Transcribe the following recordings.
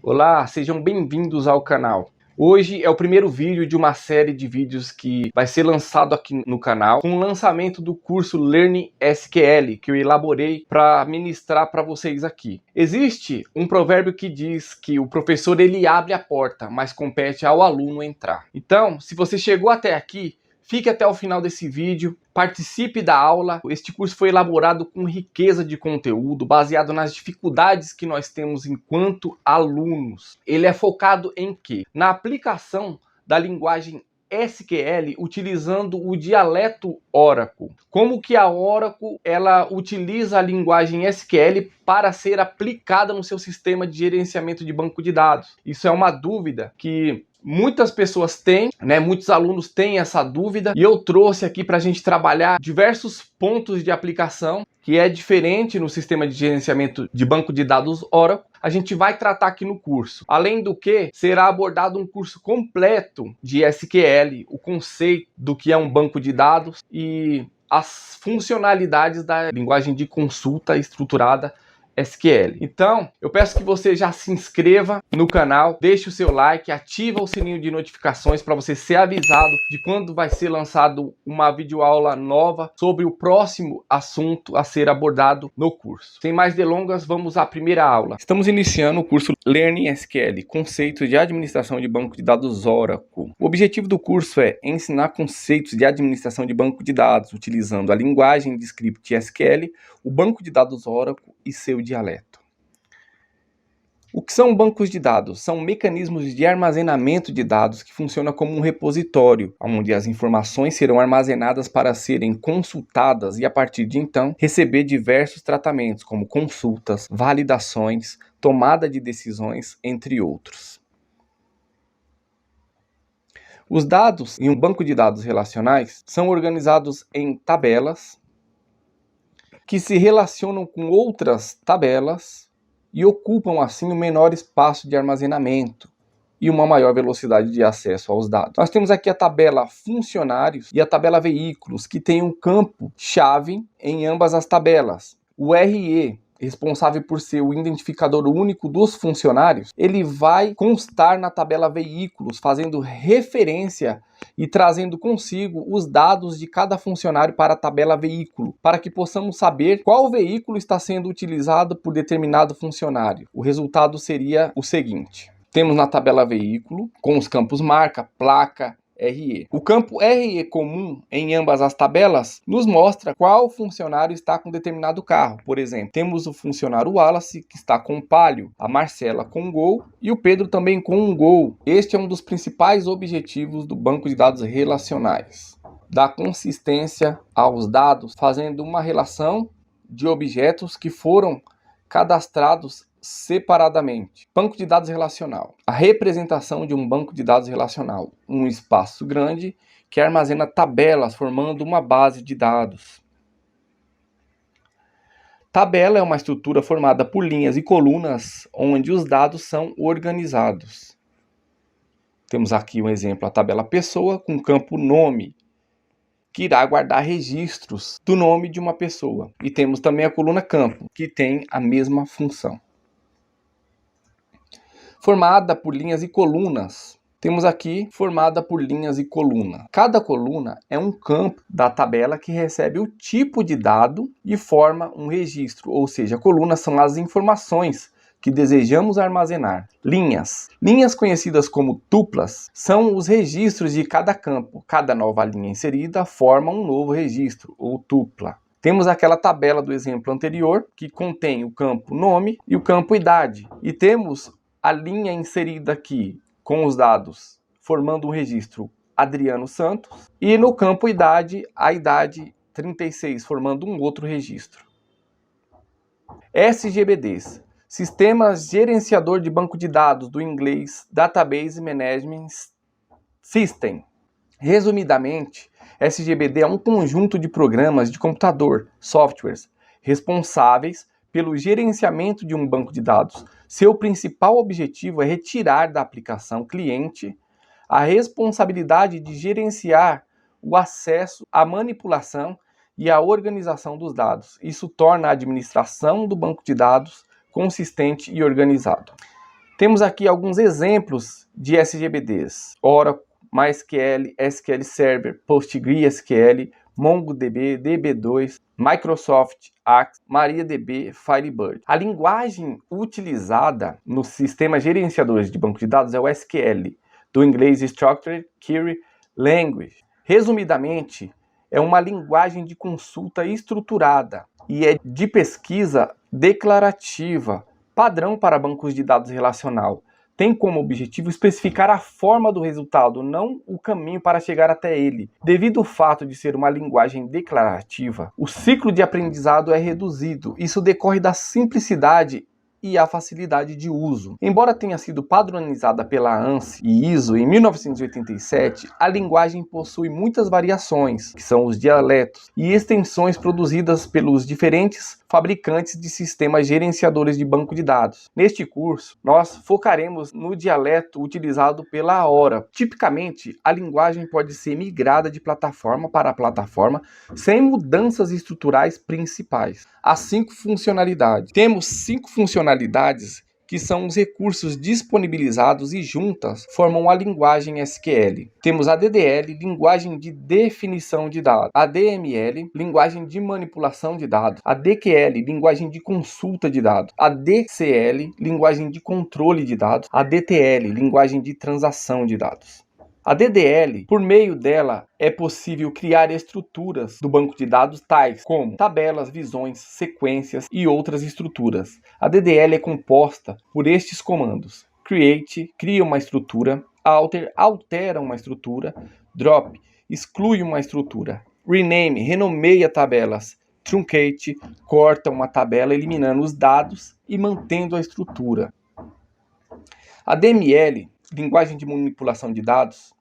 Olá, sejam bem-vindos ao canal. Hoje é o primeiro vídeo de uma série de vídeos que vai ser lançado aqui no canal com o lançamento do curso Learning SQL que eu elaborei para ministrar para vocês aqui. Existe um provérbio que diz que o professor ele abre a porta, mas compete ao aluno entrar. Então, se você chegou até aqui, fique até o final desse vídeo, participe da aula. Este curso foi elaborado com riqueza de conteúdo, baseado nas dificuldades que nós temos enquanto alunos. Ele é focado em quê? Na aplicação da linguagem SQL utilizando o dialeto Oracle. Como que a Oracle ela utiliza a linguagem SQL para ser aplicada no seu sistema de gerenciamento de banco de dados? Isso é uma dúvida que muitas pessoas têm, né? Muitos alunos têm essa dúvida e eu trouxe aqui para a gente trabalhar diversos pontos de aplicação que é diferente no sistema de gerenciamento de banco de dados Oracle. A gente vai tratar aqui no curso. Além do que, será abordado um curso completo de SQL, o conceito do que é um banco de dados e as funcionalidades da linguagem de consulta estruturada SQL. Então, eu peço que você já se inscreva no canal, deixe o seu like, ativa o sininho de notificações para você ser avisado de quando vai ser lançado uma videoaula nova sobre o próximo assunto a ser abordado no curso. Sem mais delongas, vamos à primeira aula. Estamos iniciando o curso Learning SQL, conceitos de administração de banco de dados Oracle. O objetivo do curso é ensinar conceitos de administração de banco de dados, utilizando a linguagem de script SQL, o banco de dados Oracle e seu dialeto. O que são bancos de dados? São mecanismos de armazenamento de dados que funcionam como um repositório, onde as informações serão armazenadas para serem consultadas e, a partir de então, receber diversos tratamentos, como consultas, validações, tomada de decisões, entre outros. Os dados em um banco de dados relacionais são organizados em tabelas, que se relacionam com outras tabelas e ocupam assim um menor espaço de armazenamento e uma maior velocidade de acesso aos dados. Nós temos aqui a tabela funcionários e a tabela veículos, que tem um campo-chave em ambas as tabelas. O RE, responsável por ser o identificador único dos funcionários, ele vai constar na tabela veículos, fazendo referência e trazendo consigo os dados de cada funcionário para a tabela veículo, para que possamos saber qual veículo está sendo utilizado por determinado funcionário. O resultado seria o seguinte: temos na tabela veículo, com os campos marca, placa, RE. O campo RE comum em ambas as tabelas nos mostra qual funcionário está com determinado carro. Por exemplo, temos o funcionário Wallace, que está com um Palio, a Marcela com um Gol e o Pedro também com um Gol. Este é um dos principais objetivos do banco de dados relacionais: dar consistência aos dados, fazendo uma relação de objetos que foram cadastrados separadamente. Banco de dados relacional. A representação de um banco de dados relacional. Um espaço grande que armazena tabelas formando uma base de dados. Tabela é uma estrutura formada por linhas e colunas onde os dados são organizados. Temos aqui um exemplo, a tabela pessoa com o campo nome, que irá guardar registros do nome de uma pessoa. E temos também a coluna campo, que tem a mesma função. Formada por linhas e colunas. Temos aqui formada por linhas e coluna. Cada coluna é um campo da tabela que recebe o tipo de dado e forma um registro, ou seja, colunas são as informações que desejamos armazenar. Linhas. Linhas conhecidas como tuplas são os registros de cada campo. Cada nova linha inserida forma um novo registro, ou tupla. Temos aquela tabela do exemplo anterior, que contém o campo nome e o campo idade. E temos a linha inserida aqui com os dados, formando um registro Adriano Santos. E no campo idade, a idade 36, formando um outro registro. SGBDs. Sistemas Gerenciador de Banco de Dados, do inglês Database Management System. Resumidamente, SGBD é um conjunto de programas de computador, softwares, responsáveis pelo gerenciamento de um banco de dados. Seu principal objetivo é retirar da aplicação cliente a responsabilidade de gerenciar o acesso, a manipulação e a organização dos dados. Isso torna a administração do banco de dados consistente e organizado. Temos aqui alguns exemplos de SGBDs: Oracle, MySQL, SQL Server, PostgreSQL, MongoDB, DB2, Microsoft Access, MariaDB, Firebird. A linguagem utilizada nos sistemas gerenciadores de banco de dados é o SQL, do inglês Structured Query Language. Resumidamente, é uma linguagem de consulta estruturada e é de pesquisa declarativa, padrão para bancos de dados relacional. Tem como objetivo especificar a forma do resultado, não o caminho para chegar até ele. Devido ao fato de ser uma linguagem declarativa, o ciclo de aprendizado é reduzido. Isso decorre da simplicidade e a facilidade de uso. Embora tenha sido padronizada pela ANSI e ISO em 1987, a linguagem possui muitas variações, que são os dialetos, e extensões produzidas pelos diferentes fabricantes de sistemas gerenciadores de banco de dados. Neste curso, nós focaremos no dialeto utilizado pela Oracle. Tipicamente, a linguagem pode ser migrada de plataforma para plataforma sem mudanças estruturais principais. As 5 funcionalidades. Temos 5 funcionalidades que são os recursos disponibilizados e juntas formam a linguagem SQL. Temos a DDL, linguagem de definição de dados, a DML, linguagem de manipulação de dados, a DQL, linguagem de consulta de dados, a DCL, linguagem de controle de dados, a DTL, linguagem de transação de dados. A DDL, por meio dela, é possível criar estruturas do banco de dados tais como tabelas, visões, sequências e outras estruturas. A DDL é composta por estes comandos: create, cria uma estrutura; alter, altera uma estrutura; drop, exclui uma estrutura; rename, renomeia tabelas; truncate, corta uma tabela eliminando os dados e mantendo a estrutura. A DML, linguagem de manipulação de dados,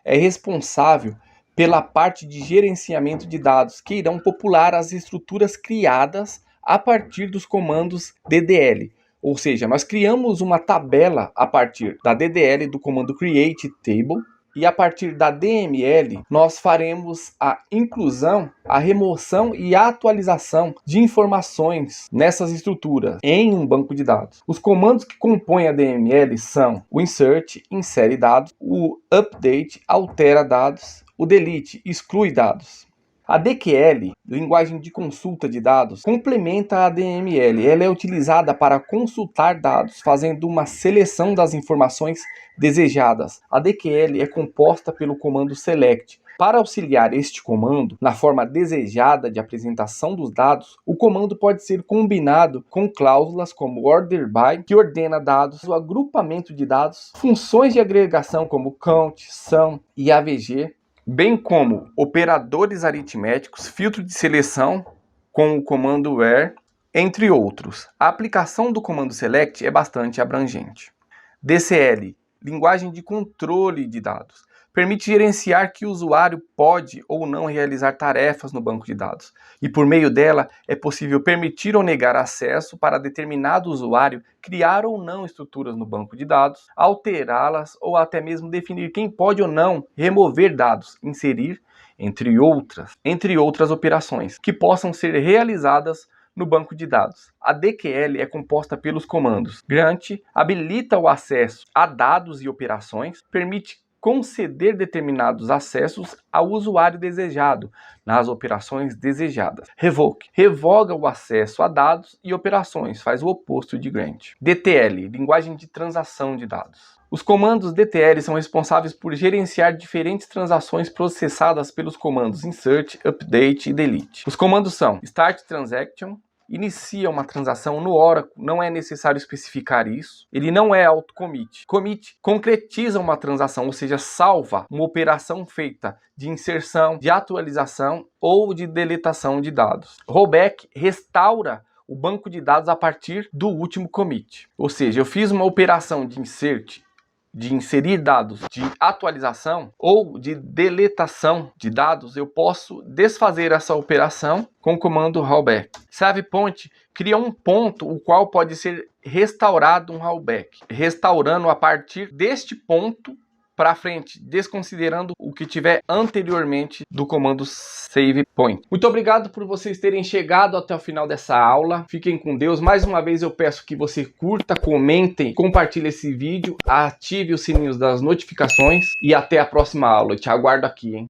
é responsável pela parte de gerenciamento de dados, que irão popular as estruturas criadas a partir dos comandos DDL. Ou seja, nós criamos uma tabela a partir da DDL do comando create table, e a partir da DML nós faremos a inclusão, a remoção e a atualização de informações nessas estruturas em um banco de dados. Os comandos que compõem a DML são o insert, insere dados; o update, altera dados; o delete, exclui dados. A DQL, linguagem de consulta de dados, complementa a DML. Ela é utilizada para consultar dados, fazendo uma seleção das informações desejadas. A DQL é composta pelo comando select. Para auxiliar este comando na forma desejada de apresentação dos dados, o comando pode ser combinado com cláusulas como order by, que ordena dados, o agrupamento de dados, funções de agregação como count, sum e avg, bem como operadores aritméticos, filtro de seleção com o comando where, entre outros. A aplicação do comando select é bastante abrangente. DCL, linguagem de controle de dados, permite gerenciar que o usuário pode ou não realizar tarefas no banco de dados, e por meio dela é possível permitir ou negar acesso para determinado usuário, criar ou não estruturas no banco de dados, alterá-las ou até mesmo definir quem pode ou não remover dados, inserir, entre outras operações que possam ser realizadas no banco de dados. A DQL é composta pelos comandos grant, habilita o acesso a dados e operações, permite conceder determinados acessos ao usuário desejado nas operações desejadas. Revoke, revoga o acesso a dados e operações, faz o oposto de grant. DTL, linguagem de transação de dados. Os comandos DTL são responsáveis por gerenciar diferentes transações processadas pelos comandos insert, update e delete. Os comandos são start transaction, inicia uma transação. No Oracle não é necessário especificar isso. Ele não é auto-commit. Commit concretiza uma transação, ou seja, salva uma operação feita de inserção, de atualização ou de deletação de dados. Rollback restaura o banco de dados a partir do último commit. Ou seja, eu fiz uma operação de insert, de inserir dados, de atualização ou de deletação de dados, eu posso desfazer essa operação com o comando rollback. Save point cria um ponto o qual pode ser restaurado um rollback, restaurando a partir deste ponto para frente, desconsiderando o que tiver anteriormente do comando save point. Muito obrigado por vocês terem chegado até o final dessa aula. Fiquem com Deus. Mais uma vez eu peço que você curta, comentem, compartilhe esse vídeo, ative os sininhos das notificações e até a próxima aula. Eu te aguardo aqui, hein?